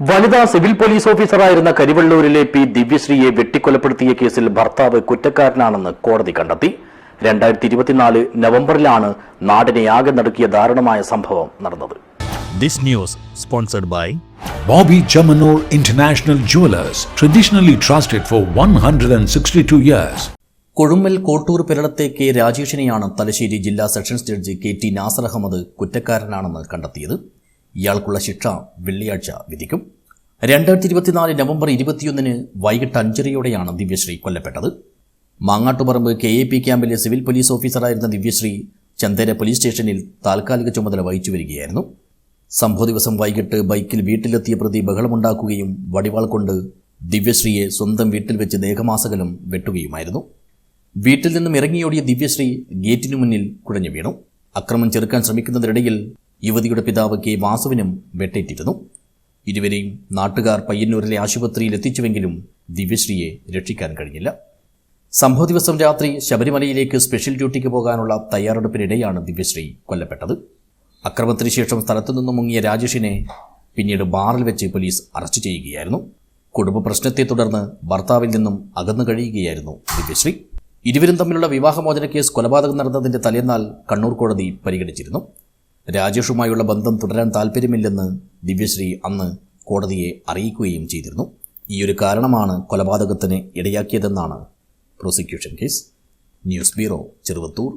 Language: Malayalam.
വനിതാ സിവിൽ പോലീസ് ഓഫീസറായിരുന്ന കരിവള്ളൂരിലെ പി ദിവ്യശ്രീയെ വെട്ടിക്കൊലപ്പെടുത്തിയ കേസിൽ ഭർത്താവ് കുറ്റക്കാരനാണെന്ന് കോടതി കണ്ടെത്തി. 2024 നവംബറിലാണ് നാടിനെയാകെ നടുക്കിയ ദാരുണമായ സംഭവം നടന്നത്. This news sponsored by Bobby Chamanur International Jewelers, traditionally trusted for 162 years. Kozhummal Kottoor പെരളത്തെ കെ രാജേഷിനെയാണ് തലശ്ശേരി ജില്ലാ sessions judge KT Nasar Ahammed കുറ്റക്കാരനാണെന്ന് കണ്ടെത്തിയത്. ഇയാൾക്കുള്ള ശിക്ഷ വെള്ളിയാഴ്ച വിധിക്കും. 2024 നവംബർ 21 വൈകിട്ട് 5:30 ദിവ്യശ്രീ കൊല്ലപ്പെട്ടത്. മാങ്ങാട്ടുപറമ്പ് KAP ക്യാമ്പിലെ സിവിൽ പോലീസ് ഓഫീസറായിരുന്ന ദിവ്യശ്രീ ചന്ദേര പോലീസ് സ്റ്റേഷനിൽ താൽക്കാലിക ചുമതല വഹിച്ചു വരികയായിരുന്നു. സംഭവ ദിവസം വൈകിട്ട് ബൈക്കിൽ വീട്ടിലെത്തിയ പ്രതി ബഹളമുണ്ടാക്കുകയും വടിവാൾ കൊണ്ട് ദിവ്യശ്രീയെ സ്വന്തം വീട്ടിൽ വെച്ച് ദേഹമാസകലം വെട്ടുകയുമായിരുന്നു. വീട്ടിൽ നിന്നും ഇറങ്ങിയോടിയ ദിവ്യശ്രീ ഗേറ്റിനു മുന്നിൽ കുഴഞ്ഞു വീണു. അക്രമം ചെറുക്കാൻ ശ്രമിക്കുന്നതിനിടയിൽ യുവതിയുടെ പിതാവ് K വാസുവിനും വെട്ടേറ്റിരുന്നു. ഇരുവരെയും നാട്ടുകാർ പയ്യന്നൂരിലെ ആശുപത്രിയിൽ എത്തിച്ചുവെങ്കിലും ദിവ്യശ്രീയെ രക്ഷിക്കാൻ കഴിഞ്ഞില്ല. സംഭവ ദിവസം രാത്രി ശബരിമലയിലേക്ക് സ്പെഷ്യൽ ഡ്യൂട്ടിക്ക് പോകാനുള്ള തയ്യാറെടുപ്പിനിടെയാണ് ദിവ്യശ്രീ കൊല്ലപ്പെട്ടത്. അക്രമത്തിന് ശേഷം സ്ഥലത്തുനിന്ന് മുങ്ങിയ രാജേഷിനെ പിന്നീട് ബാറിൽ വെച്ച് പോലീസ് അറസ്റ്റ് ചെയ്യുകയായിരുന്നു. കുടുംബ പ്രശ്നത്തെ തുടർന്ന് ഭർത്താവിൽ നിന്നും അകന്നു കഴിയുകയായിരുന്നു ദിവ്യശ്രീ. ഇരുവരും തമ്മിലുള്ള വിവാഹമോചന കേസ് കൊലപാതകം നടന്നതിന്റെ തലേന്നാൾ കണ്ണൂർ കോടതി പരിഗണിച്ചിരുന്നു. രാജേഷുമായുള്ള ബന്ധം തുടരാൻ താൽപ്പര്യമില്ലെന്ന് ദിവ്യശ്രീ അന്ന് കോടതിയെ അറിയിക്കുകയും ചെയ്തിരുന്നു. ഈയൊരു കാരണമാണ് കൊലപാതകത്തിന് ഇടയാക്കിയതെന്നാണ് prosecution case. News bureau, Cheruvathur.